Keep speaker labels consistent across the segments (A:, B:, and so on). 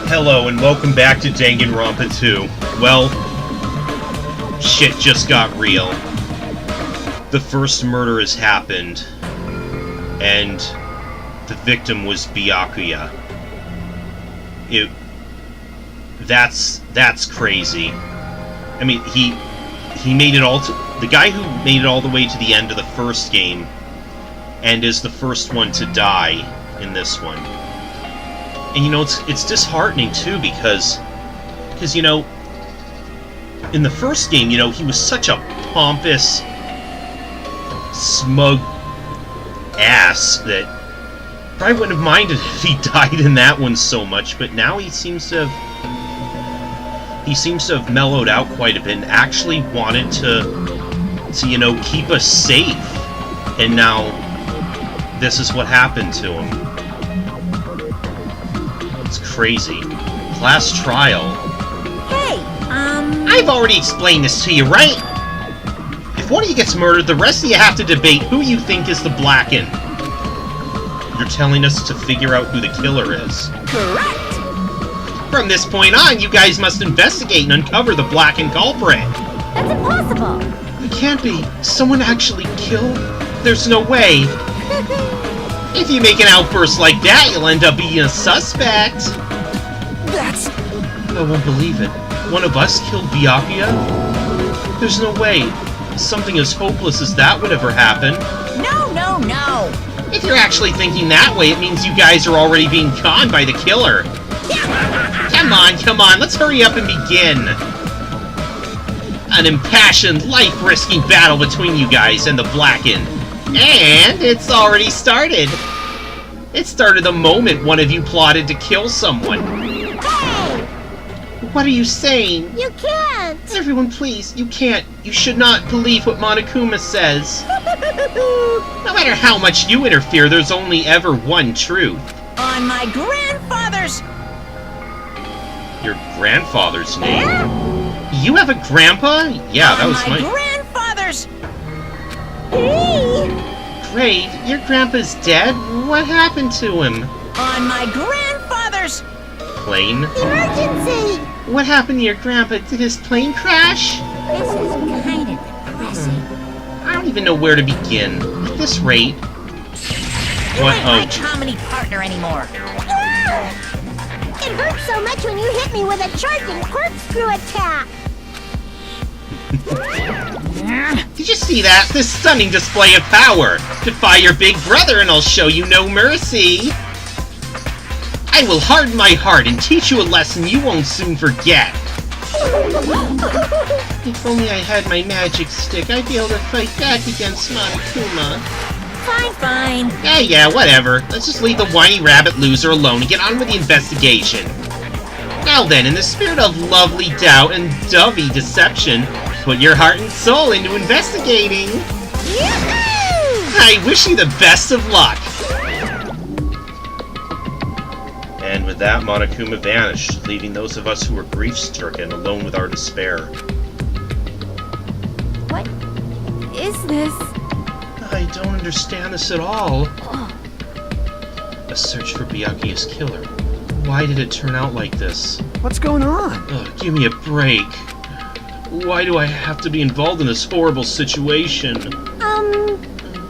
A: Hello and welcome back to Danganronpa 2. Well, shit just got real. The first murder has happened, and the victim was Byakuya. That's crazy. I mean, he made it all to... The guy who made it all the way to the end of the first game, and is the first one to die in this one. And, you know, it's disheartening, too, because, you know, in the first game, you know, he was such a pompous, smug ass that probably wouldn't have minded if he died in that one so much, but now he seems to have mellowed out quite a bit and actually wanted to, you know, keep us safe. And now, this is what happened to him. It's crazy. Class trial.
B: Hey,
A: I've already explained this to you, right? If one of you gets murdered, the rest of you have to debate who you think is the Blackened. You're telling us to figure out who the killer is.
B: correct!
A: From this point on, you guys must investigate and uncover the Blackened culprit.
B: That's impossible!
A: It can't be. Someone actually killed? There's no way. If you make an outburst like that, you'll end up being a suspect.
B: That's...
A: I won't believe it. One of us killed Byakuya? There's no way. Something as hopeless as that would ever happen.
B: No, no, no!
A: If you're actually thinking that way, it means you guys are already being conned by the killer. Come on, let's hurry up and begin. An impassioned, life-risking battle between you guys and the Blackened. And it's already started. It started the moment one of you plotted to kill someone.
B: Hey!
A: What are you saying?
B: You can't!
A: Everyone, please, you can't. You should not believe what Monokuma says. No matter how much you interfere, there's only ever one truth.
B: On my grandfather's...
A: Your grandfather's name? You have a grandpa? Yeah, that was
B: my
A: my...
B: grandfather's...
A: Great, your grandpa's dead? What happened to him?
B: On my grandfather's...
A: Plane?
B: Emergency!
A: What happened to your grandpa? Did his plane crash?
B: This is kind of depressing.
A: I don't even know where to begin. At this rate...
B: You
A: What?
B: ain't my comedy partner anymore.
C: It hurts so much when you hit me with a charging corkscrew attack!
A: Did you see that? This stunning display of power! Defy your big brother and I'll show you no mercy! I will harden my heart and teach you a lesson you won't soon forget! If only I had my magic stick, I'd be able to fight back against Monokuma.
B: Fine.
A: Yeah, whatever. Let's just leave the whiny rabbit loser alone and get on with the investigation. Now then, in the spirit of lovely doubt and dovey deception, put your heart and soul into investigating.
C: Yoo-hoo!
A: I wish you the best of luck. And with that, Monokuma vanished, leaving those of us who were grief-stricken alone with our despair.
B: What is this?
A: I don't understand this at all. A search for Byakuya's killer. Why did it turn out like this?
D: What's going on?
A: Give me a break. Why do I have to be involved in this horrible situation?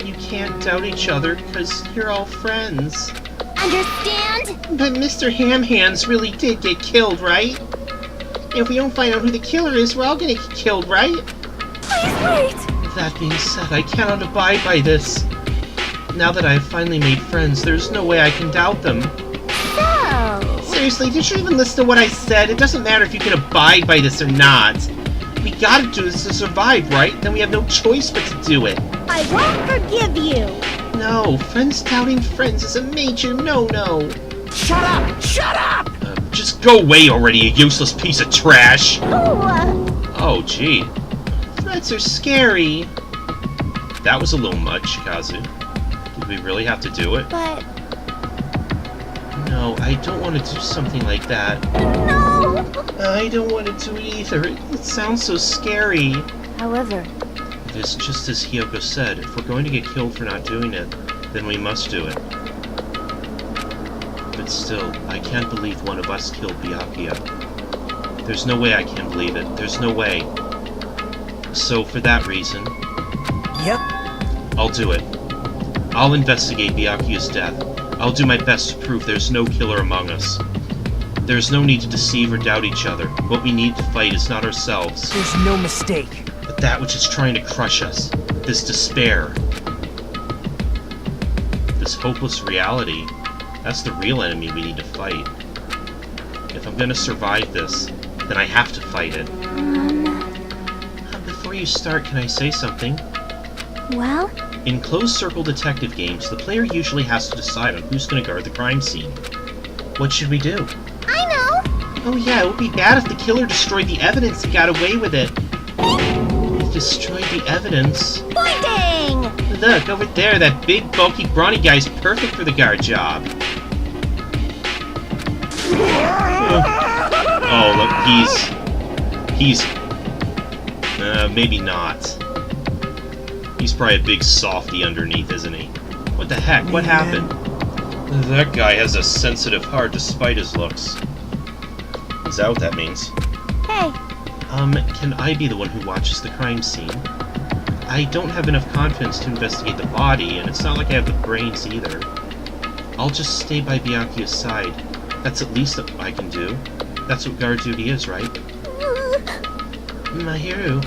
A: You can't doubt each other because you're all friends.
C: Understand?
A: But Mr. Ham Hands really did get killed, right? And if we don't find out who the killer is, we're all gonna get killed, right?
B: Please wait!
A: That being said, I cannot abide by this. Now that I have finally made friends, there's no way I can doubt them.
C: So...
A: Seriously, did you even listen to what I said? It doesn't matter if you can abide by this or not. We gotta do this to survive, right? Then we have no choice but to do it.
C: I won't forgive you!
A: No, friends doubting friends is a major no-no.
D: Shut up! Shut up!
A: Just go away already, you useless piece of trash!
C: Oh,
A: Oh, gee. Threats are scary. That was a little much, Kazu. Did we really have to do it?
C: but...
A: No, I don't want to do something like that.
C: No!
A: I don't want to do it either. It sounds so scary.
C: However...
A: It is just as Hyoko said. If we're going to get killed for not doing it, then we must do it. But Still, I can't believe one of us killed Byakuya. There's no way I can believe it. There's no way. So, for that reason...
D: Yep.
A: I'll do it. I'll investigate Byakuya's death. I'll do my best to prove there's no killer among us. There's no need to deceive or doubt each other. What we need to fight is not ourselves,
D: There's no mistake.
A: but that which is trying to crush us. This despair. This hopeless reality. That's the real enemy we need to fight. If I'm gonna survive this, then I have to fight it. Before you start, can I say something?
B: Well?
A: In closed-circle detective games, the player usually has to decide on who's gonna guard the crime scene. What should we do?
C: I know.
A: Oh yeah, it would be bad if the killer destroyed the evidence and got away with it. Destroyed the evidence?
C: Pointing!
A: Look, over there, that big, bulky, brawny guy's perfect for the guard job. Oh, look, he's... maybe not. He's probably a big softy underneath, isn't he? What the heck? What happened? That guy has a sensitive heart despite his looks. Is that what that means?
C: Hey,
A: Can I be the one who watches the crime scene? I don't have enough confidence to investigate the body, and it's not like I have the brains either. I'll just stay by Byakuya's side. That's at least what I can do. That's what guard duty is, right? Mahiru.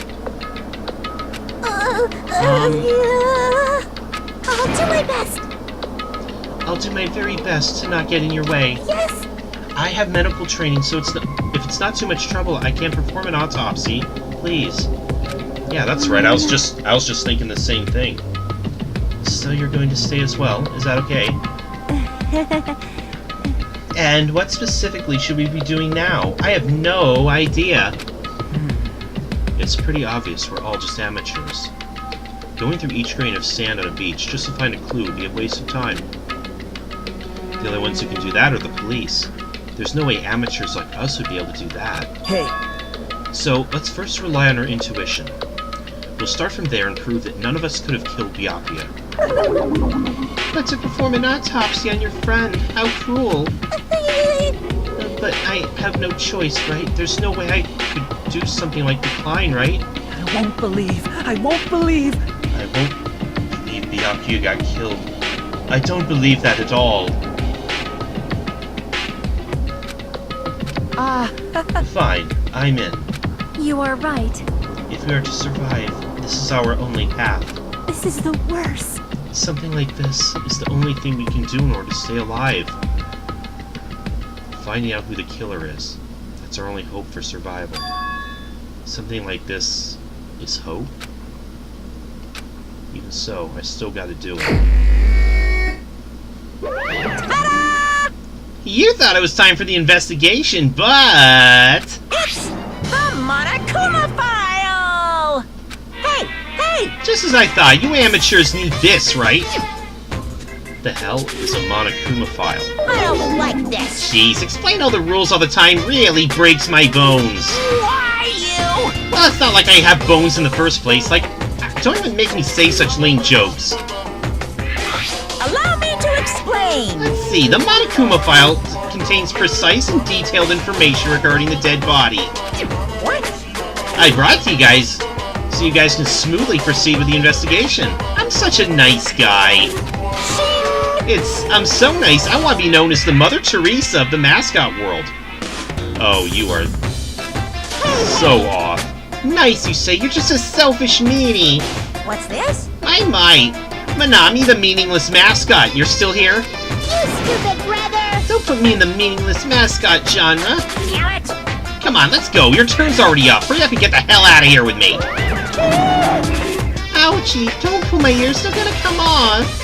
C: I'll do my best.
A: I'll do my very best to not get in your way.
C: Yes.
A: I have medical training, so if it's not too much trouble, I can perform an autopsy. Please. Yeah, that's right. I was just thinking the same thing. So you're going to stay as well? Is that okay? And what specifically should we be doing now? I have no idea. It's pretty obvious we're all just amateurs. Going through each grain of sand on a beach just to find a clue would be a waste of time. The only ones who can do that are the police. There's no way amateurs like us would be able to do that.
D: Hey,
A: So, let's first rely on our intuition. We'll start from there and prove that none of us could have killed Byakuya. But to perform an autopsy on your friend, how cruel. But I have no choice, right? There's no way I could do something like decline, right?
D: I won't believe. I won't believe.
A: I won't believe Byakuya got killed. I don't believe that at all. Fine, I'm in.
B: You are right.
A: If we are to survive, this is our only path.
B: This is the worst.
A: Something like this is the only thing we can do in order to stay alive. Finding out who the killer is. That's our only hope for survival. Something like this is hope? Even so, I still gotta do it.
B: Ta-da!
A: You thought it was time for the investigation, but...
B: It's the Monokuma file! Hey! Hey!
A: Just as I thought, you amateurs need this, right? The hell is a Monokuma file?
C: I don't like this.
A: Jeez, explain all the rules all the time really breaks my bones.
B: Why you?
A: Well, it's not like I have bones in the first place. Like, don't even make me say such lame jokes.
B: Allow me to explain.
A: Let's see, the Monokuma file contains precise and detailed information regarding the dead body.
B: What?
A: I brought it to you guys so you guys can smoothly proceed with the investigation. I'm such a nice guy. I'm so nice, I want to be known as the Mother Teresa of the mascot world. Oh, you are so off. Nice, you say. You're just a selfish meanie.
B: What's this?
A: My. Manami, the meaningless mascot. You're still here?
C: You stupid brother.
A: Don't put me in the meaningless mascot genre.
B: Damn it!
A: Come on, let's go. Your turn's already up. Hurry up and get the hell out of here with me. Ouchie, don't pull my ears. They're gonna come off.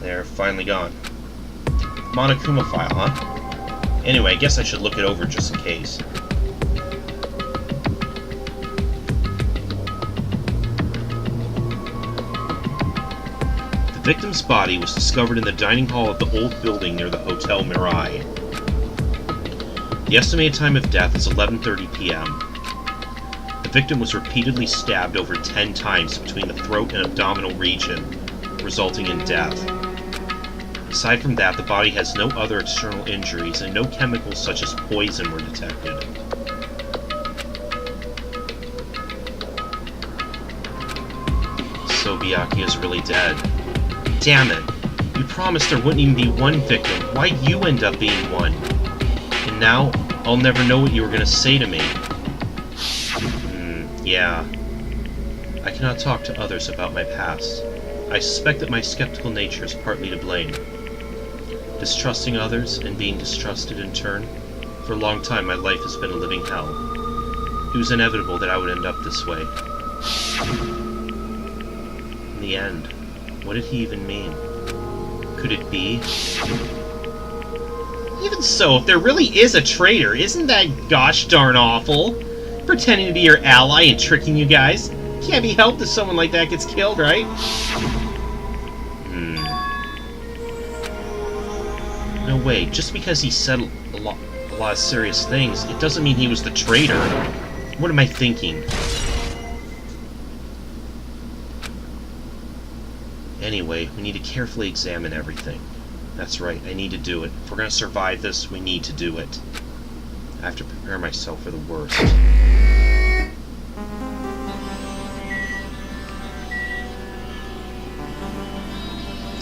A: They're finally gone. Monokuma file, huh? Anyway, I guess I should look it over just in case. The victim's body was discovered in the dining hall of the old building near the Hotel Mirai. The estimated time of death is 11:30 p.m. The victim was repeatedly stabbed over 10 times between the throat and abdominal region, resulting in death. Aside from that, the body has no other external injuries, and no chemicals such as poison were detected. So Byakuya is really dead. Damn it! You promised there wouldn't even be one victim. Why'd you end up being one? And now, I'll never know what you were gonna say to me. Yeah. I cannot talk to others about my past. I suspect that my skeptical nature is partly to blame. Distrusting others and being distrusted in turn. For a long time, my life has been a living hell. It was inevitable that I would end up this way. In the end, what did he even mean? Could it be? Even so, if there really is a traitor, isn't that gosh darn awful? Pretending to be your ally and tricking you guys. Can't be helped if someone like that gets killed, right? No way, just because he said a lot of serious things, it doesn't mean he was the traitor. What am I thinking? Anyway, we need to carefully examine everything. That's right, I need to do it. If we're gonna survive this, we need to do it. I have to prepare myself for the worst.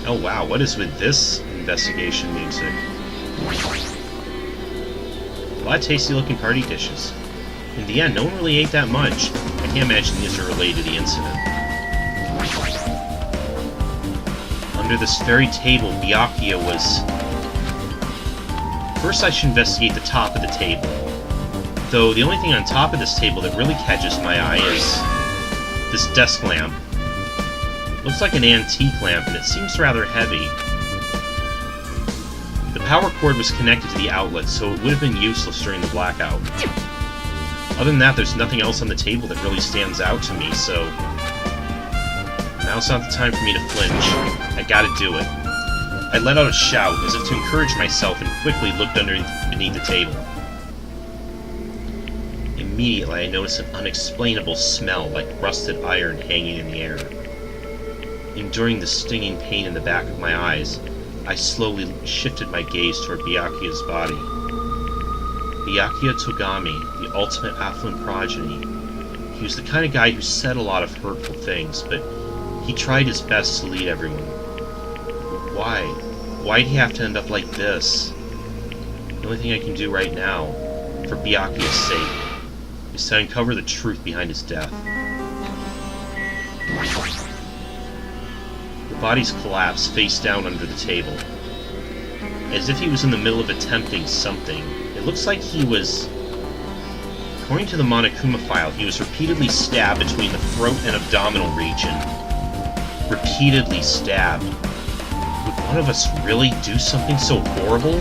A: Oh wow, what is with this investigation music? A lot of tasty looking party dishes. In the end, no one really ate that much. I can't imagine these are related to the incident. Under this very table, Byakuya was... First I should investigate the top of the table. Though the only thing on top of this table that really catches my eye is this desk lamp. Looks like an antique lamp, and it seems rather heavy. The power cord was connected to the outlet, so it would have been useless during the blackout. Other than that, there's nothing else on the table that really stands out to me, so... Now's not the time for me to flinch. I gotta do it. I let out a shout, as if to encourage myself, and quickly looked beneath the table. Immediately, I noticed an unexplainable smell like rusted iron hanging in the air. Enduring the stinging pain in the back of my eyes, I slowly shifted my gaze toward Byakuya's body. Byakuya Togami, the ultimate affluent progeny. He was the kind of guy who said a lot of hurtful things, but he tried his best to lead everyone. Why? Why'd he have to end up like this? The only thing I can do right now, for Byakuya's sake, is to uncover the truth behind his death. The body's collapsed face down under the table. As if he was in the middle of attempting something. It looks like he was... According to the Monokuma file, he was repeatedly stabbed between the throat and abdominal region. Repeatedly stabbed. Would one of us really do something so horrible?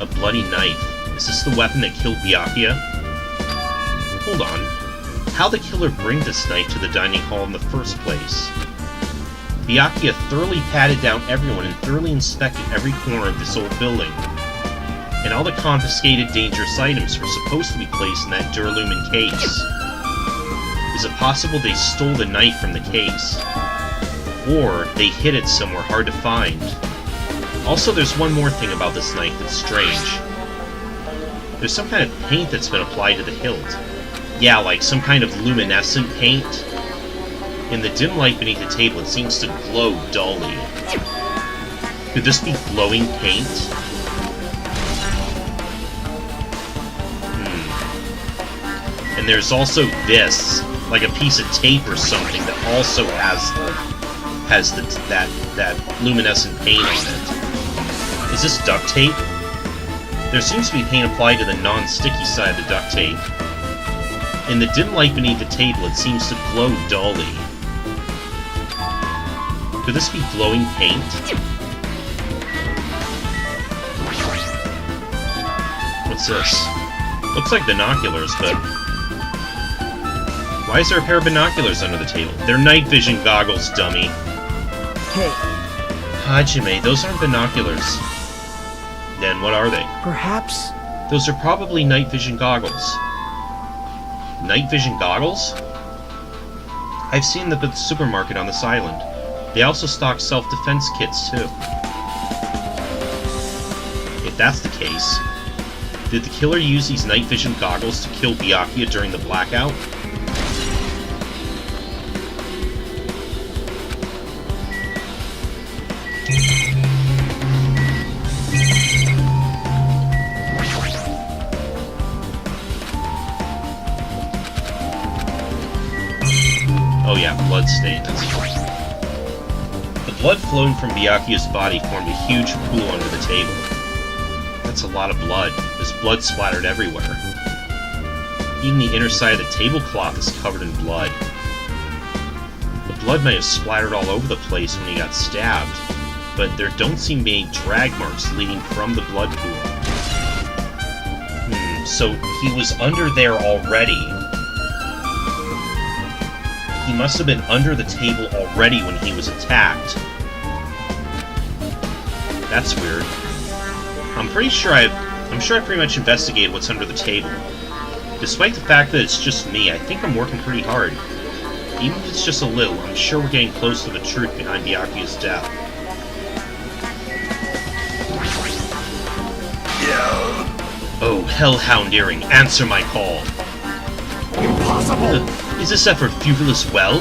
A: A bloody knife. Is this the weapon that killed Byakuya? Hold on. How'd the killer bring this knife to the dining hall in the first place? Byakuya thoroughly patted down everyone and thoroughly inspected every corner of this old building. And all the confiscated dangerous items were supposed to be placed in that Duralumin case. Is it possible they stole the knife from the case? Or they hid it somewhere hard to find? Also, there's one more thing about this knife that's strange. There's some kind of paint that's been applied to the hilt. Yeah, like some kind of luminescent paint. In the dim light beneath the table, it seems to glow dully. Could this be glowing paint? And there's also this, like a piece of tape or something that also has that luminescent paint on it. Is this duct tape? There seems to be paint applied to the non-sticky side of the duct tape. In the dim light beneath the table, it seems to glow dully. Could this be glowing paint? What's this? Looks like binoculars, but... Why is there a pair of binoculars under the table? They're night vision goggles, dummy.
D: Hey.
A: Hajime, those aren't binoculars. Then what are they?
D: Perhaps...
A: Those are probably night vision goggles. Night vision goggles? I've seen them at the supermarket on this island. They also stock self-defense kits, too. If that's the case, did the killer use these night vision goggles to kill Byakuya during the blackout? Oh yeah, blood stain, that's right. The blood flowing from Byakuya's body formed a huge pool under the table. That's a lot of blood. There's blood splattered everywhere. Even the inner side of the tablecloth is covered in blood. The blood may have splattered all over the place when he got stabbed, but there don't seem to be any drag marks leading from the blood pool. So he was under there already. He must have been under the table already when he was attacked. That's weird. I'm sure I pretty much investigated what's under the table. Despite the fact that it's just me, I think I'm working pretty hard. Even if it's just a little, I'm sure we're getting close to the truth behind Byakuya's death. Oh, Hellhound Earring, answer my call.
E: Impossible!
A: Is this effort futile as well?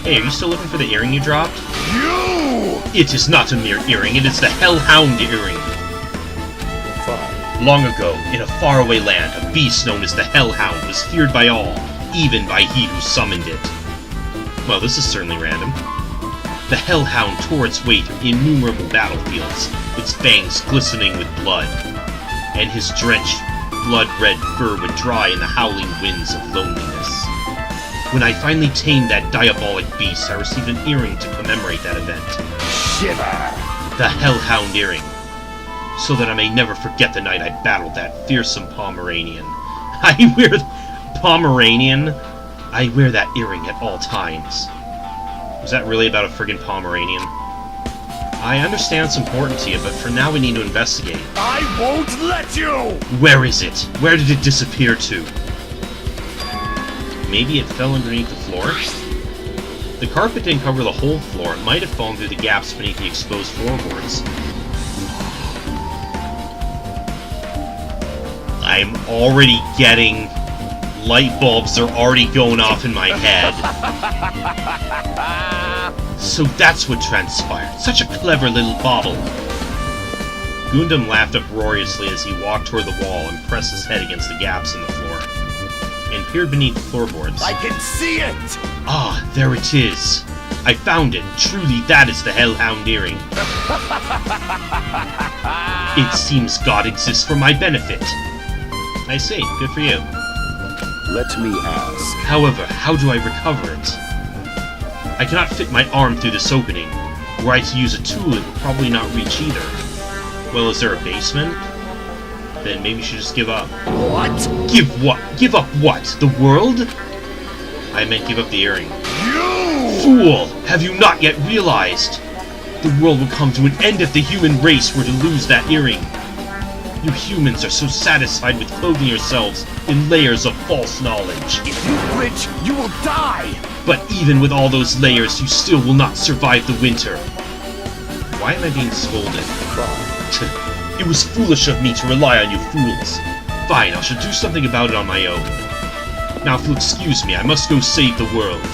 A: Hey, are you still looking for the earring you dropped?
E: You!
A: It is not a mere earring, it is the Hellhound Earring.
E: Fine.
A: Long ago, in a faraway land, a beast known as the Hellhound was feared by all, even by he who summoned it. Well, this is certainly random. The Hellhound tore its way through innumerable battlefields, its fangs glistening with blood, and his drenched, blood-red fur would dry in the howling winds of loneliness. When I finally tamed that diabolic beast, I received an earring to commemorate that event.
E: Shiver!
A: The Hellhound Earring. So that I may never forget the night I battled that fearsome Pomeranian. I wear that earring at all times. Was that really about a friggin' Pomeranian? I understand it's important to you, but for now we need to investigate.
E: I won't let you!
A: Where is it? Where did it disappear to? Maybe it fell underneath the floor? The carpet didn't cover the whole floor. It might have fallen through the gaps beneath the exposed floorboards. I'm already getting... light bulbs are already going off in my head. So that's what transpired. Such a clever little bauble. Gundam laughed uproariously as he walked toward the wall and pressed his head against the gaps in the floor, and peered beneath the floorboards.
E: I can see it!
A: Ah, there it is. I found it. Truly, that is the Hellhound Earring. It seems God exists for my benefit. I see. Good for you.
E: Let me ask.
A: However, how do I recover it? I cannot fit my arm through this opening. Were I to use a tool, it would probably not reach either. Well, is there a basement? Then maybe you should just give up.
E: What?
A: Give what? Give up what? The world? I meant give up the earring.
E: You!
A: Fool! Have you not yet realized? The world will come to an end if the human race were to lose that earring. You humans are so satisfied with clothing yourselves in layers of false knowledge.
E: If you flinch, you will die!
A: But even with all those layers, you still will not survive the winter. Why am I being scolded? It was foolish of me to rely on you fools. Fine, I shall do something about it on my own. Now, if you'll excuse me, I must go save the world.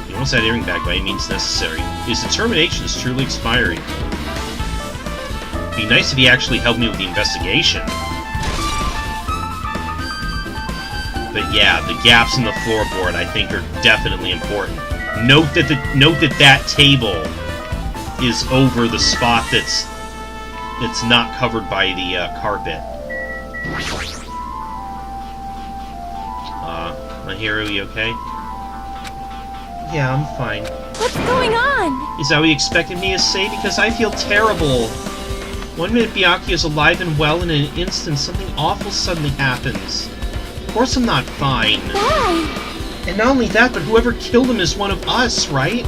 A: He wants that earring back by any means necessary. His determination is truly expiring. It'd be nice if he actually helped me with the investigation. But yeah, the gaps in the floorboard I think are definitely important. Note that that table is over the spot that's not covered by the carpet. My hero, you okay? Yeah, I'm fine.
C: What's going on?
A: Is that what you expected me to say? Because I feel terrible. One minute Byakuya's alive and well, and in an instant something awful suddenly happens. Of course I'm not fine.
C: Why?
A: And not only that, but whoever killed him is one of us, right?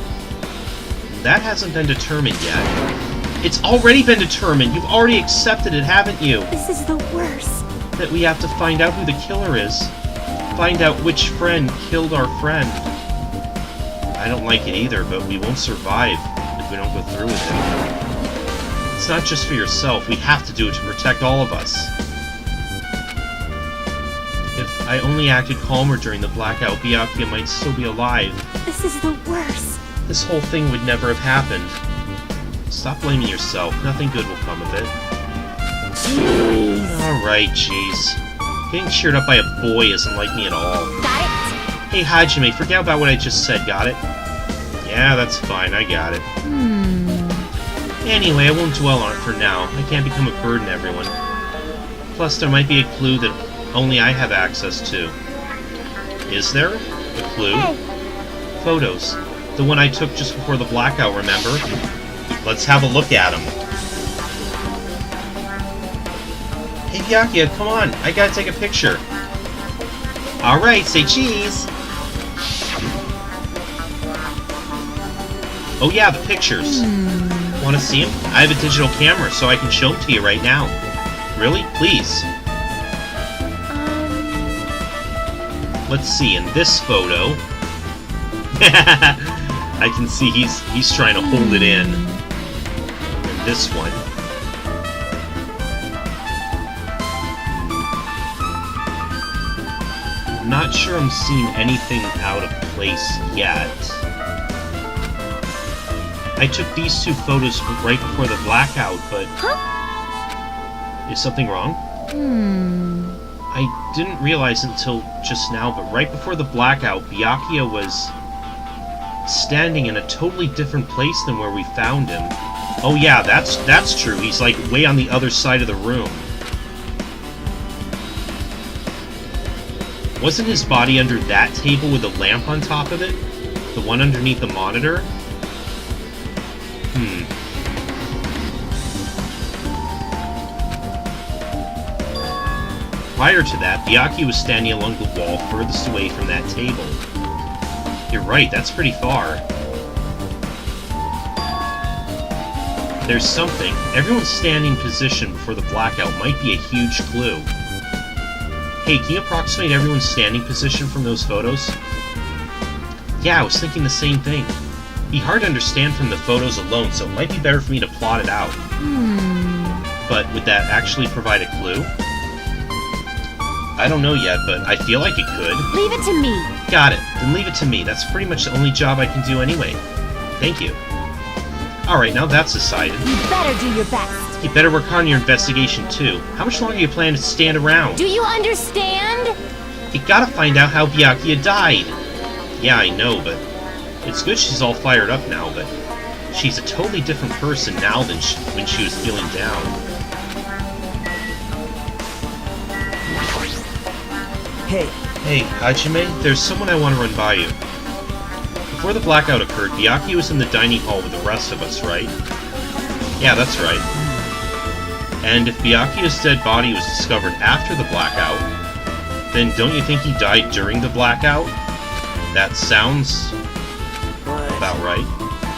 A: That hasn't been determined yet. It's already been determined. You've already accepted it, haven't you?
C: This is the worst.
A: that we have to find out who the killer is. Find out which friend killed our friend. I don't like it either, but we won't survive if we don't go through with it. It's not just for yourself. We have to do it to protect all of us. If I only acted calmer during the blackout, Byakuya might still be alive.
C: This is the worst.
A: This whole thing would never have happened. Stop blaming yourself. Nothing good will come of it.
C: Jeez.
A: Alright, jeez. Getting cheered up by a boy isn't like me at all.
C: Got it?
A: Hey, Hajime, forget about what I just said, got it? Yeah, that's fine, I got it. Anyway, I won't dwell on it for now. I can't become a burden to everyone. Plus, there might be a clue that only I have access to. Is there? A clue?
C: Hey.
A: Photos. The one I took just before the blackout, remember? Let's have a look at them. Hey, Byakuya, come on. I gotta take a picture. Alright, say cheese. Oh yeah, the pictures. Want to see them? I have a digital camera, so I can show them to you right now. Really? Please. Let's see, in this photo... I can see he's trying to hold it in. And this one... I'm not sure I'm seeing anything out of place yet. I took these two photos right before the blackout, but... Is something wrong? I didn't realize until just now, but right before the blackout, Byakuya was standing in a totally different place than where we found him. Oh yeah, that's true. He's like way on the other side of the room. Wasn't his body under that table with a lamp on top of it? The one underneath the monitor? Prior to that, Byakuya was standing along the wall furthest away from that table. You're right, that's pretty far. There's something. Everyone's standing position before the blackout might be a huge clue. Hey, can you approximate everyone's standing position from those photos? Yeah, I was thinking the same thing. Be hard to understand from the photos alone, so it might be better for me to plot it out. But would that actually provide a clue? I don't know yet, but I feel like it could.
C: Leave it to me.
A: Got it. Then leave it to me. That's pretty much the only job I can do anyway. Thank you. Alright, now that's decided.
C: You better do your best.
A: You better work on your investigation, too. How much longer are you planning to stand around?
C: Do you understand?
A: You gotta find out how Byakuya died. Yeah, I know, but... It's good she's all fired up now, but... She's a totally different person now than when she was feeling down.
D: Hey,
A: Hey, Hajime, there's someone I want to run by you. Before the blackout occurred, Byakuya was in the dining hall with the rest of us, right? Yeah, that's right. And if Byakuya's dead body was discovered after the blackout, then don't you think he died during the blackout? That sounds about right.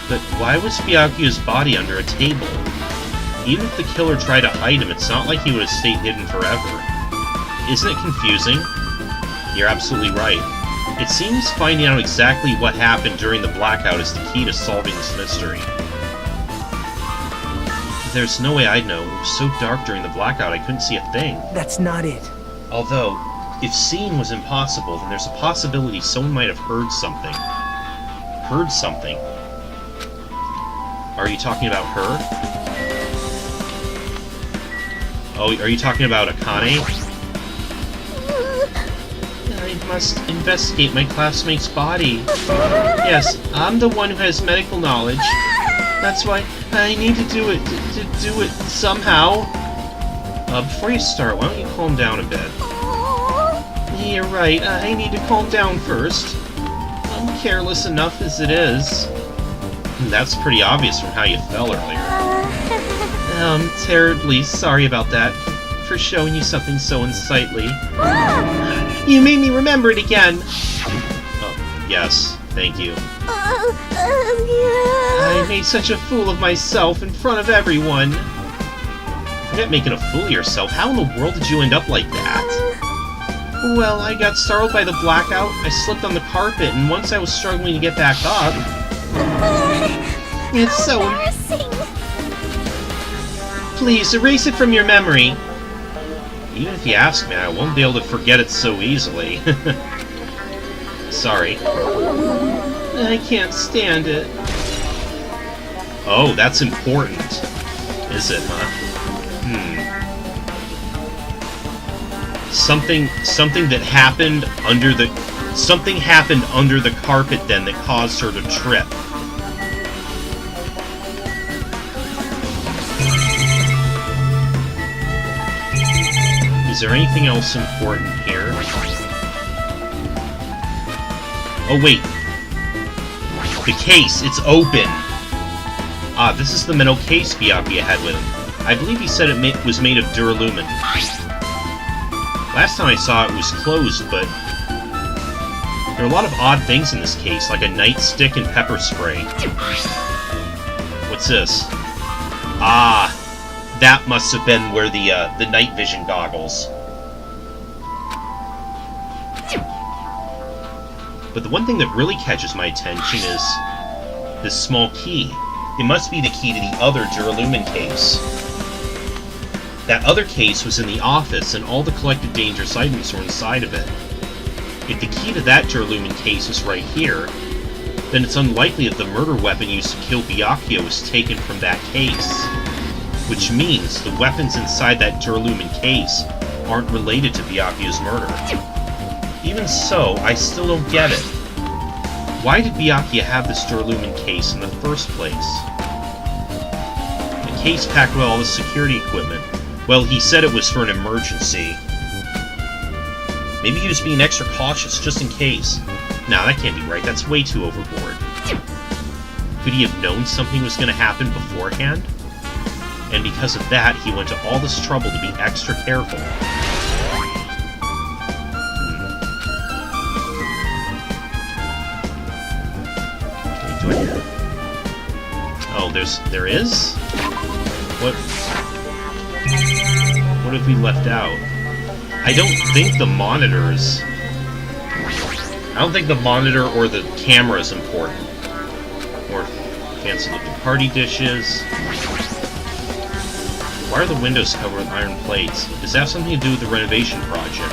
A: But why was Byakuya's body under a table? Even if the killer tried to hide him, it's not like he would have stayed hidden forever. Isn't it confusing? You're absolutely right. It seems finding out exactly what happened during the blackout is the key to solving this mystery. There's no way I'd know. It was so dark during the blackout I couldn't see a thing.
D: that's not it.
A: Although, if seeing was impossible, then there's a possibility someone might have heard something. Heard something? Are you talking about her? Oh, are you talking about Akane? I must investigate my classmate's body. Yes, I'm the one who has medical knowledge. That's why I need to do it, to do it somehow. Before you start, why don't you calm down a bit? You're right, I need to calm down first. I'm careless enough as it is. That's pretty obvious from how you fell earlier. I'm terribly sorry about that, for showing you something so unsightly. You made me remember it again! Oh, yes, thank you. I made such a fool of myself in front of everyone. Forget making a fool of yourself. How in the world did you end up like that? Well, I got startled by the blackout, I slipped on the carpet, and once I was struggling to get back up... It's so
C: embarrassing.
A: Please, erase it from your memory. Even if you ask me, I won't be able to forget it so easily. Sorry. I can't stand it. Oh, that's important. Is it, huh? Something that happened under the... Something happened under the carpet, then, that caused her to trip. Is there anything else important here? Oh, wait. The case, it's open! Ah, this is the metal case Byakuya had with him. I believe he said it was made of duralumin. Last time I saw it was closed, but... There are a lot of odd things in this case, like a nightstick and pepper spray. What's this? Ah, that must have been where the night vision goggles. But the one thing that really catches my attention is this small key. It must be the key to the other duralumin case. That other case was in the office, and all the collected dangerous items were inside of it. If the key to that duralumin case is right here, then it's unlikely that the murder weapon used to kill Byakuya was taken from that case. Which means the weapons inside that duralumin case aren't related to Byakuya's murder. Even so, I still don't get it. Why did Byakuya have this duralumin case in the first place? The case packed with all the security equipment. Well, he said it was for an emergency. Maybe he was being extra cautious, just in case. Nah, that can't be right. That's way too overboard. Could he have known something was going to happen beforehand? And because of that, he went to all this trouble to be extra careful. Oh, there is? What have we left out? I don't think the monitors... I don't think the monitor or the camera is important. Or fancy-looking party dishes. Why are the windows covered with iron plates? Does that have something to do with the renovation project?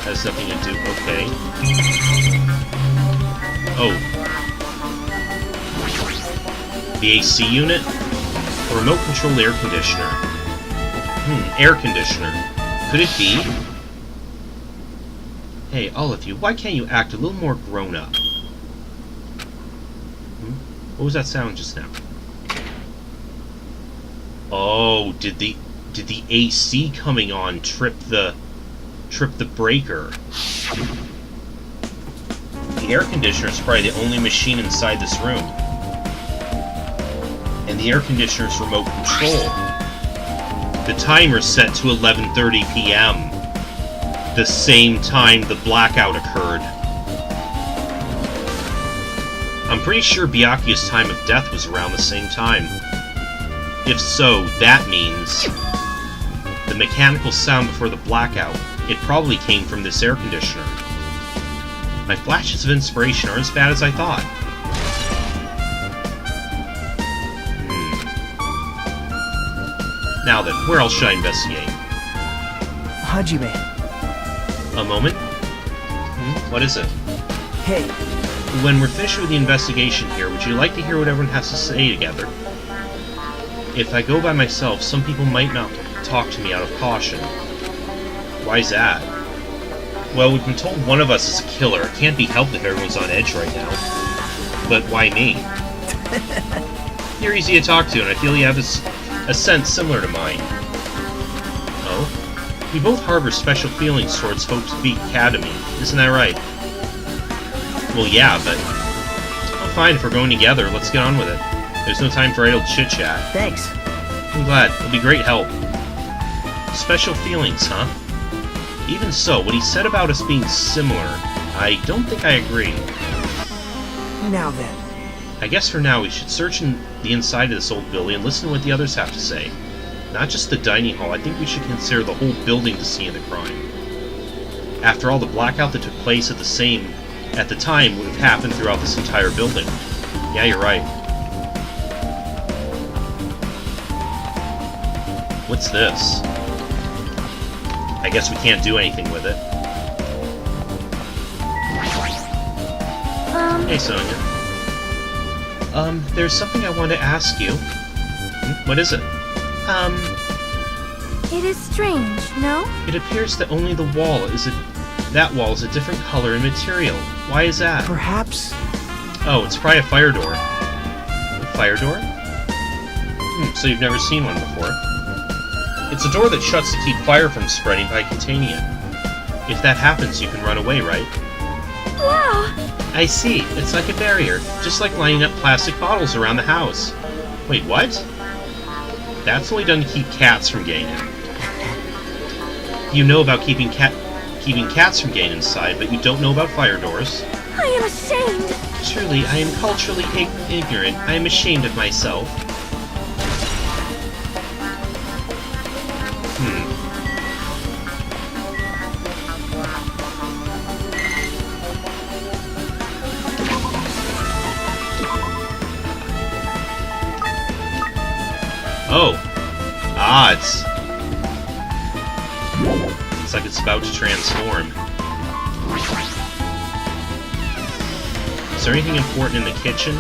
A: Has nothing to do... Okay. Oh. The AC unit? A remote-controlled air conditioner. Air conditioner. Could it be? Hey, all of you, why can't you act a little more grown-up? What was that sound just now? Oh, did the AC coming on trip the breaker? The air conditioner is probably the only machine inside this room. And the air conditioner is remote control. The timer's set to 11:30 p.m. The same time the blackout occurred. I'm pretty sure Byakuya's time of death was around the same time. If so, that means the mechanical sound before the blackout, it probably came from this air conditioner. My flashes of inspiration aren't as bad as I thought. Now then, where else should I investigate?
D: Hajime.
A: A moment? What is it?
D: Hey.
A: When we're finished with the investigation here, would you like to hear what everyone has to say together? If I go by myself, some people might not talk to me out of caution. Why is that? Well, we've been told one of us is a killer. It can't be helped if everyone's on edge right now. But why me? You're easy to talk to, and I feel you have a sense similar to mine. Oh? We both harbor special feelings towards Hope's Peak Academy, isn't that right? Well, yeah, but... Oh, fine, if we're going together, let's get on with it. There's no time for idle chit-chat.
D: Thanks.
A: I'm glad. It'll be great help. Special feelings, huh? Even so, what he said about us being similar, I don't think I agree.
D: Now then.
A: I guess for now we should search in the inside of this old building and listen to what the others have to say. Not just the dining hall, I think we should consider the whole building the scene of the crime. After all, the blackout that took place at the time would have happened throughout this entire building. Yeah, you're right. What's this? I guess we can't do anything with it. Hey, Sonia. There's something I want to ask you. What is it?
C: It is strange, no?
A: It appears that only that wall is a different color and material. Why is that?
D: Perhaps.
A: Oh, it's probably a fire door. A fire door? So you've never seen one before. It's a door that shuts to keep fire from spreading by containing it. If that happens, you can run away, right?
C: Wow!
A: I see. It's like a barrier, just like lining up plastic bottles around the house. Wait, what? That's only done to keep cats from getting in. You know about keeping cats from getting inside, but you don't know about fire doors.
C: I am ashamed!
A: Truly, I am culturally ignorant. I am ashamed of myself. Oh. Odds. Looks like it's about to transform. Is there anything important in the kitchen?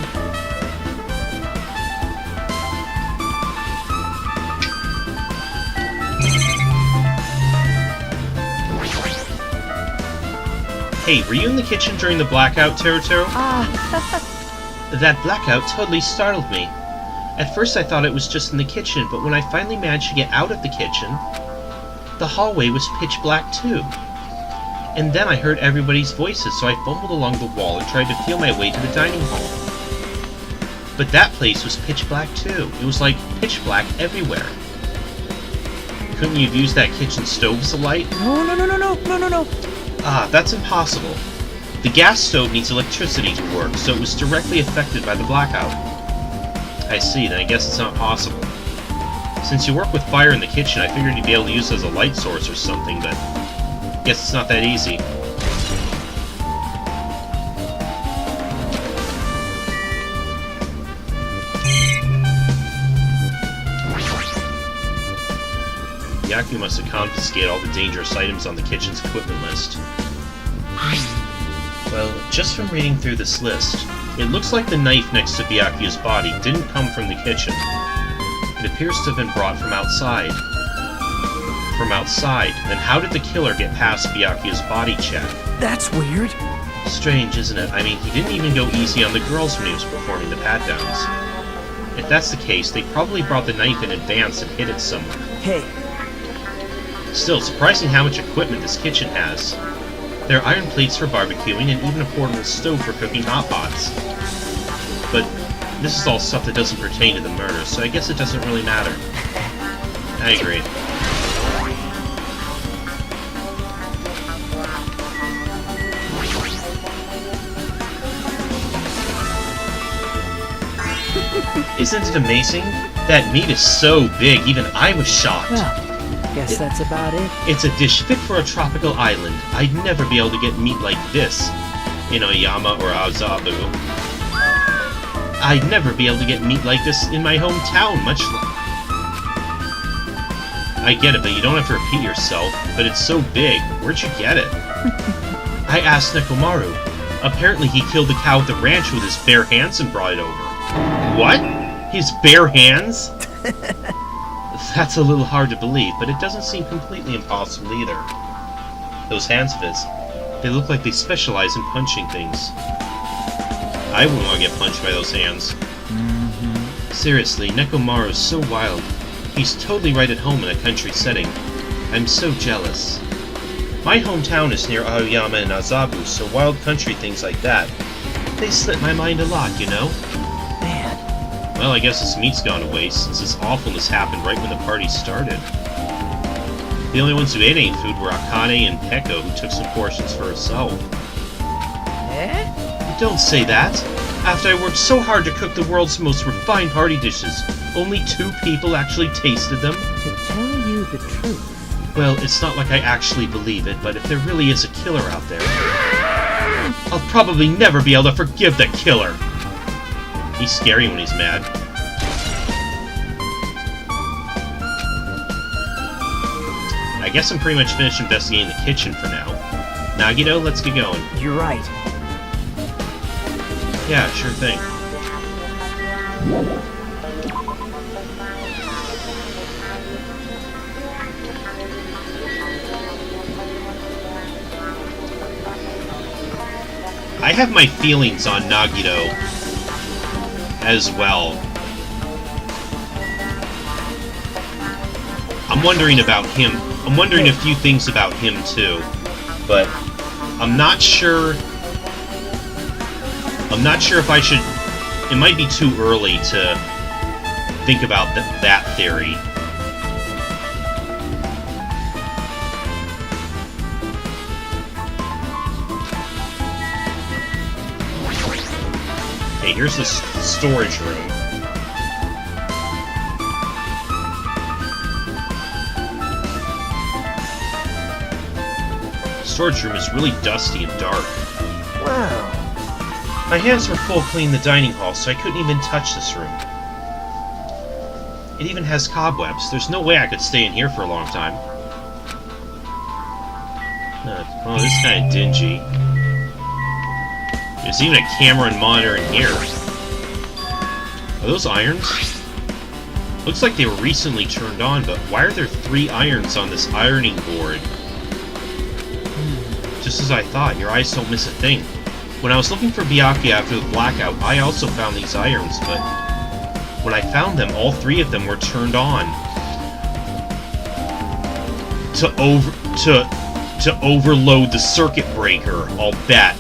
A: Hey, were you in the kitchen during the blackout, Teruto? That blackout totally startled me. At first I thought it was just in the kitchen, but when I finally managed to get out of the kitchen, the hallway was pitch black too. And then I heard everybody's voices, so I fumbled along the wall and tried to feel my way to the dining hall. But that place was pitch black too. It was like pitch black everywhere. Couldn't you have used that kitchen stove as a light?
D: No.
A: Ah, that's impossible. The gas stove needs electricity to work, so it was directly affected by the blackout. I see, then I guess it's not possible. Since you work with fire in the kitchen, I figured you'd be able to use it as a light source or something, but I guess it's not that easy. Yaku must have confiscated all the dangerous items on the kitchen's equipment list. Well, just from reading through this list, it looks like the knife next to Byakuya's body didn't come from the kitchen. It appears to have been brought from outside. From outside? Then how did the killer get past Byakuya's body check?
D: That's weird.
A: Strange, isn't it? I mean, he didn't even go easy on the girls when he was performing the pat-downs. If that's the case, they probably brought the knife in advance and hid it somewhere.
D: Hey.
A: Still, surprising how much equipment this kitchen has. There are iron plates for barbecuing and even a portable stove for cooking hot pots. But this is all stuff that doesn't pertain to the murder, so I guess it doesn't really matter. I agree. Isn't it amazing? That meat is so big, even I was shocked.
D: Well, guess that's about it.
A: It's a dish fit for a tropical island. I'd never be able to get meat like this in Oyama or Azabu. I'd never be able to get meat like this in my hometown, much less. I get it, but you don't have to repeat yourself. But it's so big. Where'd you get it? I asked Nekomaru. Apparently he killed the cow at the ranch with his bare hands and brought it over. What? His bare hands? That's a little hard to believe, but it doesn't seem completely impossible either. Those hands of his, they look like they specialize in punching things. I wouldn't want to get punched by those hands. Seriously, Nekomaru's so wild. He's totally right at home in a country setting. I'm so jealous. My hometown is near Aoyama and Azabu, so wild country things like that, they slip my mind a lot, you know?
D: Man.
A: Well, I guess this meat's gone to waste, since this awfulness happened right when the party started. The only ones who ate any food were Akane and Peko, who took some portions for herself.
D: Eh?
A: Don't say that! After I worked so hard to cook the world's most refined party dishes, only 2 people actually tasted them?
D: To tell you the truth,
A: Well, it's not like I actually believe it, but if there really is a killer out there, I'll probably never be able to forgive the killer. He's scary when he's mad. I guess I'm pretty much finished investigating the kitchen for now. Nagito, let's get going.
D: you're right.
A: Yeah, sure thing. I have my feelings on Nagito as well. I'm wondering about him. I'm wondering a few things about him too, but I'm not sure. I'm not sure if I should... It might be too early to think about that theory. Okay, here's the storage room. Storage room is really dusty and dark.
D: Wow.
A: My hands were full cleaning the dining hall, so I couldn't even touch this room. It even has cobwebs. There's no way I could stay in here for a long time. Oh, this is kind of dingy. There's even a camera and monitor in here. Are those irons? Looks like they were recently turned on, but why are there 3 irons on this ironing board? Just as I thought, your eyes don't miss a thing. When I was looking for Byakuya after the blackout, I also found these irons, but when I found them, all 3 of them were turned on. To overload the circuit breaker, I'll bet.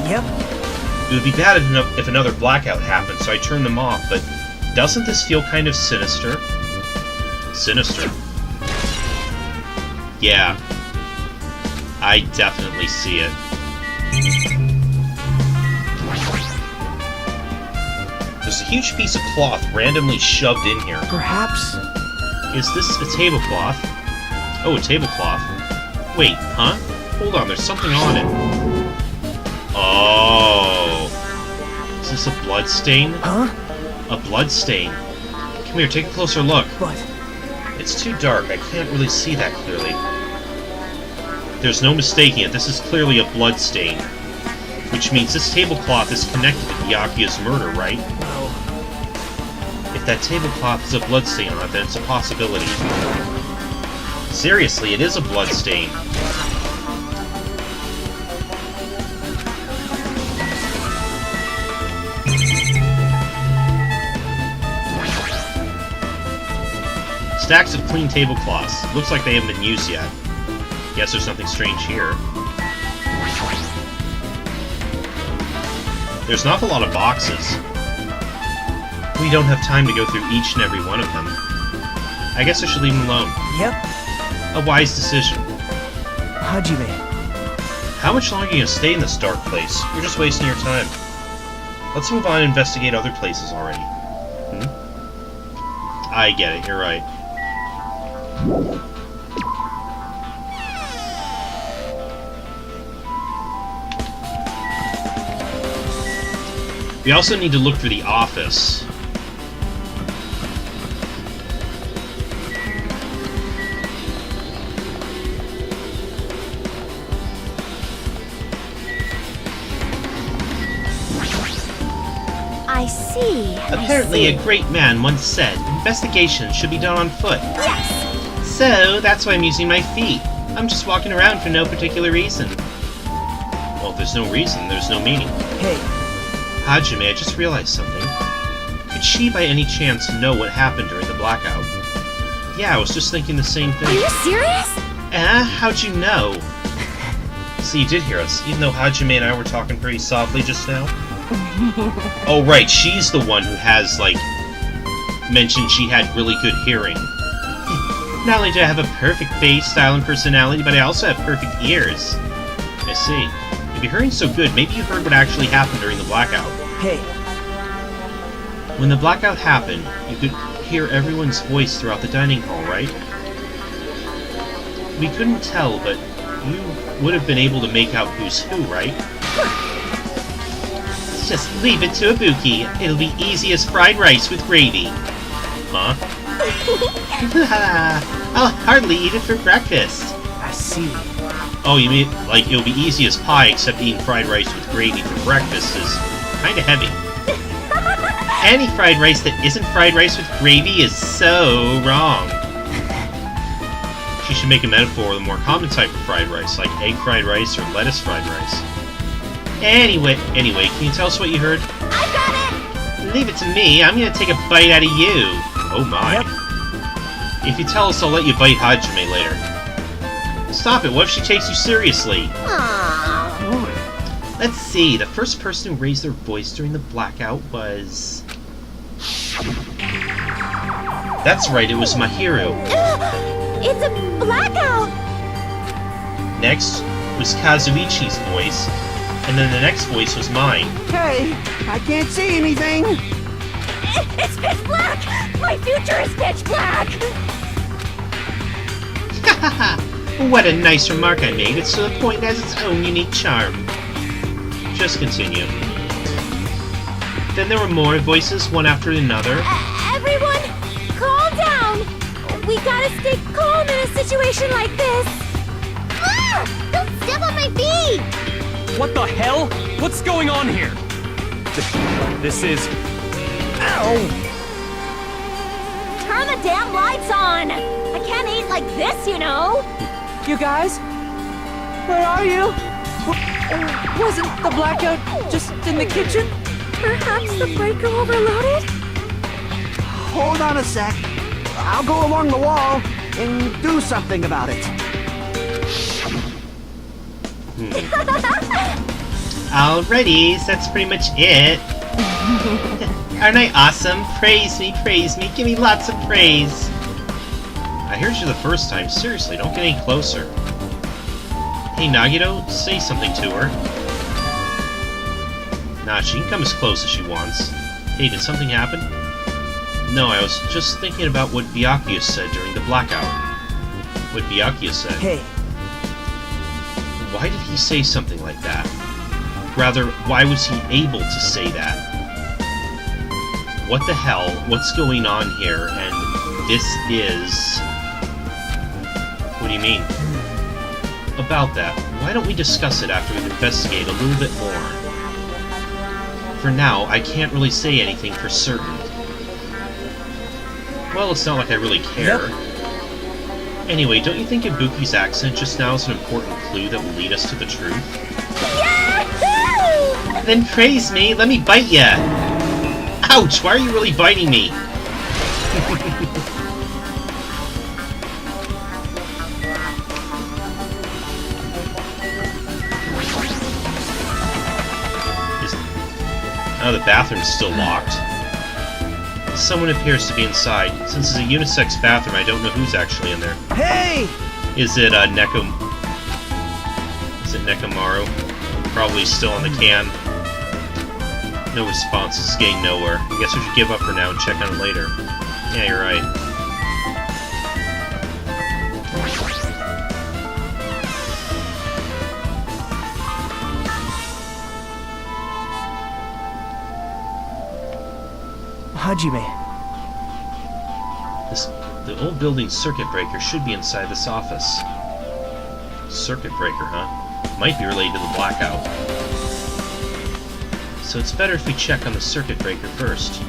D: Yep.
A: It would be bad if another blackout happened, so I turned them off, but doesn't this feel kind of sinister? Sinister. Yeah. I definitely see it. There's a huge piece of cloth randomly shoved in here.
D: Perhaps.
A: Is this a tablecloth? Oh, a tablecloth. Wait, huh? Hold on, there's something on it. Oh. Is this a blood stain?
D: Huh?
A: A blood stain. Come here, take a closer look.
D: But
A: It's too dark, I can't really see that clearly. There's no mistaking it, this is clearly a blood stain. Which means this tablecloth is connected to Byakuya's murder, right?
D: well,
A: If that tablecloth is a blood stain on it, then it's a possibility. Seriously, it is a blood stain. Stacks of clean tablecloths. Looks like they haven't been used yet. Guess there's something strange here. There's an awful lot of boxes. We don't have time to go through each and every one of them. I guess I should leave them alone.
D: yep.
A: A wise decision.
D: Hajime.
A: How much longer are you gonna stay in this dark place? You're just wasting your time. Let's move on and investigate other places already. I get it, you're right. We also need to look for the office.
C: I see.
A: Apparently, a great man once said, investigation should be done on foot.
C: Yes!
A: So, that's why I'm using my feet. I'm just walking around for no particular reason. Well, if there's no reason, there's no meaning.
D: Hey,
A: Hajime, I just realized something. Could she, by any chance, know what happened during the blackout? Yeah, I was just thinking the same
C: Are
A: thing.
C: you serious?
A: How'd you know? So you did hear us, even though Hajime and I were talking pretty softly just now? Oh, right, she's the one who has, like, mentioned she had really good hearing. Not only do I have a perfect face, style, and personality, but I also have perfect ears. I see. If you're hearing so good, maybe you heard what actually happened during the blackout.
D: Hey,
A: When the blackout happened, you could hear everyone's voice throughout the dining hall, right? We couldn't tell, but you would have been able to make out who's who, right? Just leave it to Ibuki. It'll be easy as fried rice with gravy. Huh? I'll hardly eat it for breakfast.
D: I see.
A: Oh, you mean like it'll be easy as pie, except eating fried rice with gravy for breakfast is kinda heavy. Any fried rice that isn't fried rice with gravy is so wrong. She should make a metaphor with a more common type of fried rice, like egg fried rice or lettuce fried rice. Anyway, can you tell us what you heard?
C: I got it!
A: Leave it to me. I'm gonna take a bite out of you. Oh my.
D: Yep.
A: If you tell us, I'll let you bite Hajime later. Stop it. What if she takes you seriously?
C: Aww.
A: Let's see. The first person who raised their voice during the blackout was... That's right. It was Mahiru.
C: It's a blackout!
A: Next was Kazuichi's voice. And then the next voice was mine.
D: Hey, I can't see anything.
C: It's pitch black! My future is pitch black!
A: What a nice remark I made. It's to the point it has its own unique charm. Just continue. Then there were more voices, one after another.
C: Everyone, calm down! We gotta stay calm in a situation like this! Ah! Don't step on my feet!
F: What the hell? What's going on here? This is... Ow!
C: Turn the damn lights on! I can't eat like this, you know!
D: You guys? Where are you? Wasn't the blackout just in the kitchen?
C: Perhaps the breaker overloaded?
D: Hold on a sec. I'll go along the wall and do something about it.
A: Alrighty, so that's pretty much it. Aren't I awesome? Praise me, give me lots of praise. I heard you the first time, seriously, don't get any closer. Hey Nagito, say something to her. Nah, she can come as close as she wants. Hey, did something happen? No, I was just thinking about what Byakuya said during the blackout. What Byakuya said.
D: Hey,
A: Why did he say something like that? Rather, why was he able to say that? What the hell? What's going on here? And this is... What do you mean? About that, why don't we discuss it after we investigate a little bit more? For now, I can't really say anything for certain. Well, it's not like I really care. Anyway, don't you think Ibuki's accent just now is an important clue that will lead us to the truth?
C: Yahoo!
A: Then praise me, let me bite ya! Ouch, why are you really biting me? Oh, the bathroom's still locked. Someone appears to be inside. Since it's a unisex bathroom, I don't know who's actually in there.
D: hey!
A: Is it Nekomaru? Probably still on the can. No response. It's getting nowhere. I guess we should give up for now and check on it later. Yeah, you're right.
D: Hajime.
A: The old building's circuit breaker should be inside this office. Circuit breaker, huh? Might be related to the blackout. So it's better if we check on the circuit breaker first.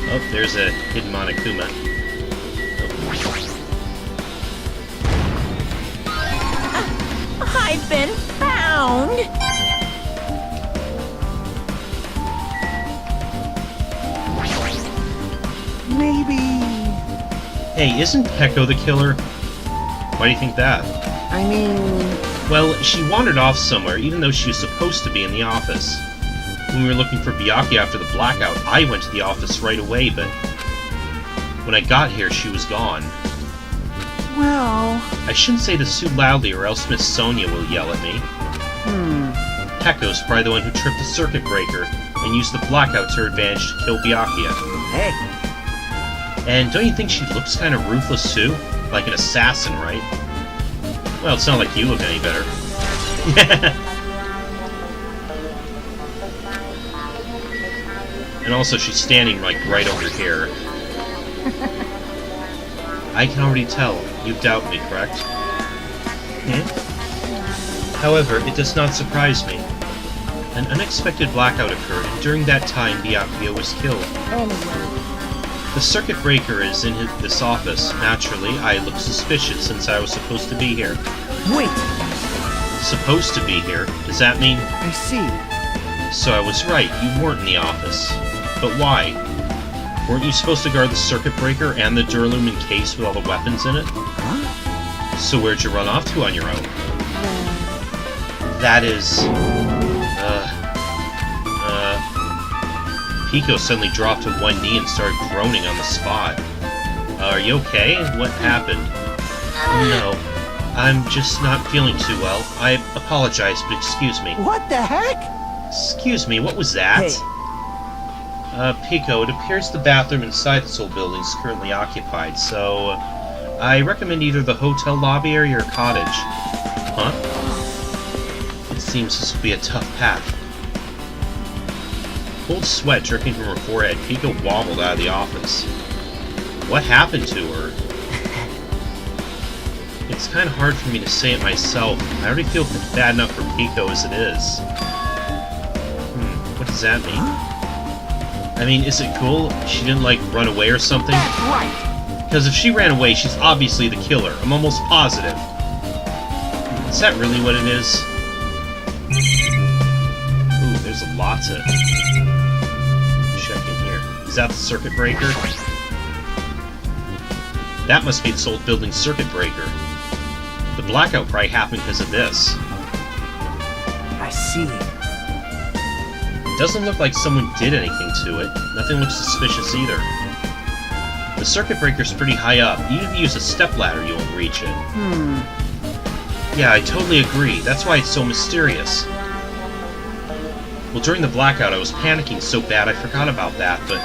A: Oh, there's a hidden Monokuma.
B: I've been found!
D: Maybe...
A: Hey, isn't Peko the killer? Why do you think that?
D: I mean...
A: Well, she wandered off somewhere, even though she was supposed to be in the office. When we were looking for Byakuya after the blackout, I went to the office right away, but... when I got here, she was gone.
D: Well...
A: I shouldn't say this too loudly or else Miss Sonia will yell at me. Pecco's probably the one who tripped the circuit breaker and used the blackout to her advantage to kill Byakuya.
D: Hey.
A: And don't you think she looks kind of ruthless too? Like an assassin, right? Well, it's not like you look any better. And also, she's standing, like, right over here. I can already tell. You doubt me, correct? However, it does not surprise me. An unexpected blackout occurred, and during that time, Byakuya was killed. The circuit breaker is in this office. Naturally, I look suspicious since I was supposed to be here.
D: Wait!
A: Supposed to be here? Does that mean...
D: I see.
A: So I was right, you weren't in the office. But why? Weren't you supposed to guard the circuit breaker and the Duralumin case with all the weapons in it?
D: Huh?
A: So where'd you run off to on your own? That is... Pico suddenly dropped to one knee and started groaning on the spot. Are you okay? What happened? No. I'm just not feeling too well. I apologize, but excuse me.
D: What the heck?
A: Excuse me, what was that?
D: Hey.
A: Pico, it appears the bathroom inside this old building is currently occupied, so... I recommend either the hotel lobby or your cottage. Huh? It seems this will be a tough path. Cold sweat dripping from her forehead, Pico wobbled out of the office. What happened to her? It's kind of hard for me to say it myself. I already feel bad enough for Pico as it is. What does that mean? I mean, is it cool she didn't, like, run away or something?
D: That's right!
A: Because if she ran away, she's obviously the killer. I'm almost positive. Is that really what it is? Ooh, there's a lot to check in here. Is that the circuit breaker? That must be this old building's circuit breaker. The blackout probably happened because of this.
D: I see.
A: It doesn't look like someone did anything to it. Nothing looks suspicious either. The circuit breaker's pretty high up. Even if you use a stepladder, you won't reach it. Yeah, I totally agree. That's why it's so mysterious. Well, during the blackout, I was panicking so bad I forgot about that, but...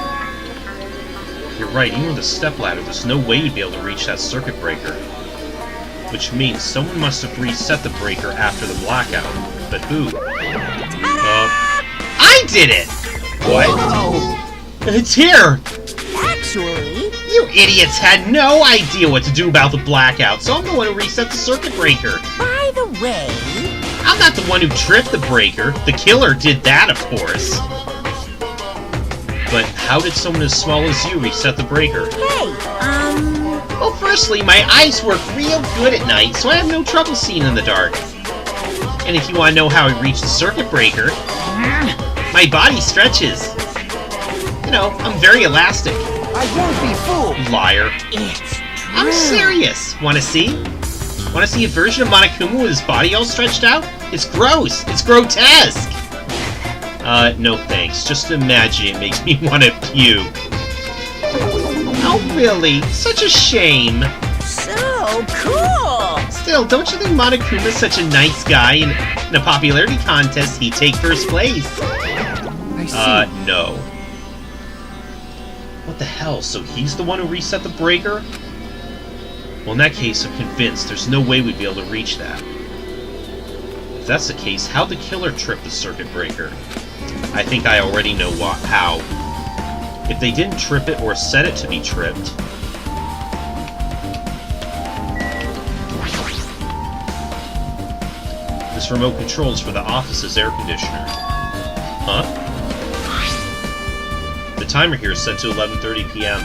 A: You're right, even with a stepladder, there's no way you'd be able to reach that circuit breaker. Which means someone must have reset the breaker after the blackout. But who? I did it! What?
D: Whoa.
A: It's here!
B: Actually,
A: You idiots had no idea what to do about the blackout, so I'm the one who reset the circuit breaker.
B: by the way,
A: I'm not the one who tripped the breaker. The killer did that, of course. But how did someone as small as you reset the breaker?
B: hey,
A: Well, firstly, my eyes work real good at night, so I have no trouble seeing in the dark. And if you want to know how I reached the circuit breaker, my body stretches. You know, I'm very elastic.
D: I won't be fooled!
A: Liar.
B: it's true.
A: I'm serious. Want to see? Want to see a version of Monokuma with his body all stretched out? It's gross. It's grotesque. No thanks. Just imagine it makes me want to puke. Oh, really? Such a shame.
B: So cool.
A: Still, don't you think Monokuma's such a nice guy, and in a popularity contest, he'd take first place?
D: I see.
A: No. What the hell? So he's the one who reset the breaker? Well, in that case, I'm convinced there's no way we'd be able to reach that. If that's the case, how'd the killer trip the circuit breaker? I think I already know how. If they didn't trip it or set it to be tripped... This remote control is for the office's air conditioner. Huh? The timer here is set to 11:30 p.m.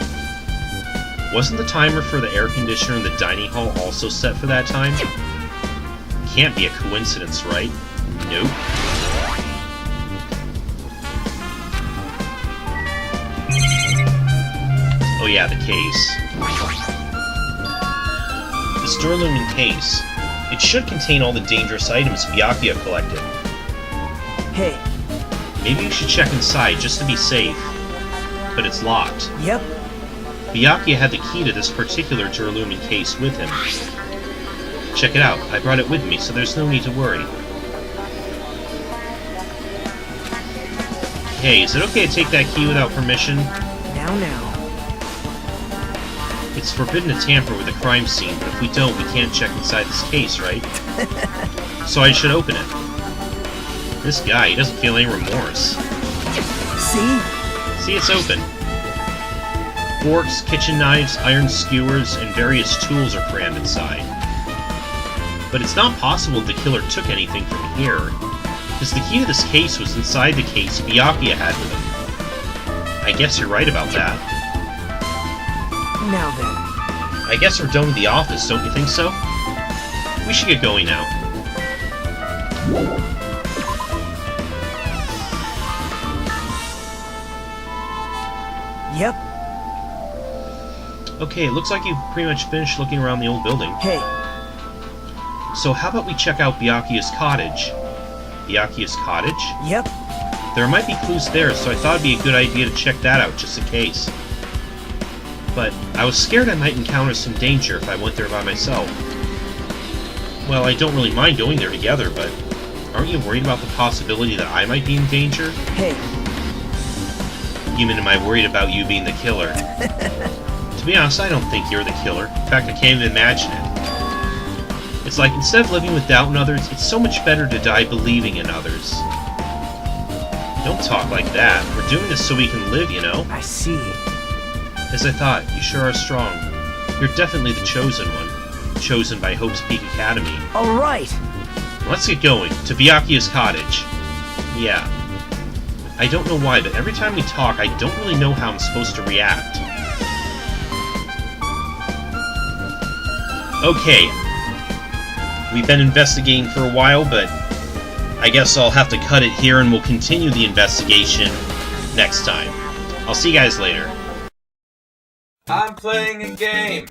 A: Wasn't the timer for the air conditioner in the dining hall also set for that time? Can't be a coincidence, right? Nope. Oh yeah, the case. This Duralumin case. It should contain all the dangerous items Byakuya collected.
D: Hey.
A: Maybe you should check inside just to be safe. But it's locked.
D: Yep.
A: Byakuya had the key to this particular Durlumin case with him. Check it out. I brought it with me, so there's no need to worry. Hey, is it okay to take that key without permission?
D: Now.
A: It's forbidden to tamper with a crime scene, but if we don't, we can't check inside this case, right? So I should open it. This guy, he doesn't feel any remorse.
D: See?
A: See, it's open. Forks, kitchen knives, iron skewers, and various tools are crammed inside. But it's not possible the killer took anything from here, because the key to this case was inside the case Byakuya had with him. I guess you're right about that.
D: Now then.
A: I guess we're done with the office, don't you think so? We should get going now.
D: Yep.
A: Okay, it looks like you've pretty much finished looking around the old building.
D: Hey,
A: So how about we check out Byakuya's cottage? Byakuya's cottage?
D: yep.
A: There might be clues there, so I thought it'd be a good idea to check that out just in case. But I was scared I might encounter some danger if I went there by myself. Well, I don't really mind going there together, but aren't you worried about the possibility that I might be in danger?
D: Hey,
A: You mean, am I worried about you being the killer? To be honest, I don't think you're the killer. In fact, I can't even imagine it. It's like, instead of living with doubt in others, it's so much better to die believing in others. Don't talk like that. We're doing this so we can live, you know?
D: I see.
A: As I thought, you sure are strong. You're definitely the chosen one. Chosen by Hope's Peak Academy.
D: All right.
A: Let's get going. To Byakuya's cottage. Yeah. I don't know why, but every time we talk, I don't really know how I'm supposed to react. Okay. We've been investigating for a while, but I guess I'll have to cut it here and we'll continue the investigation next time. I'll see you guys later.
G: I'm playing a game.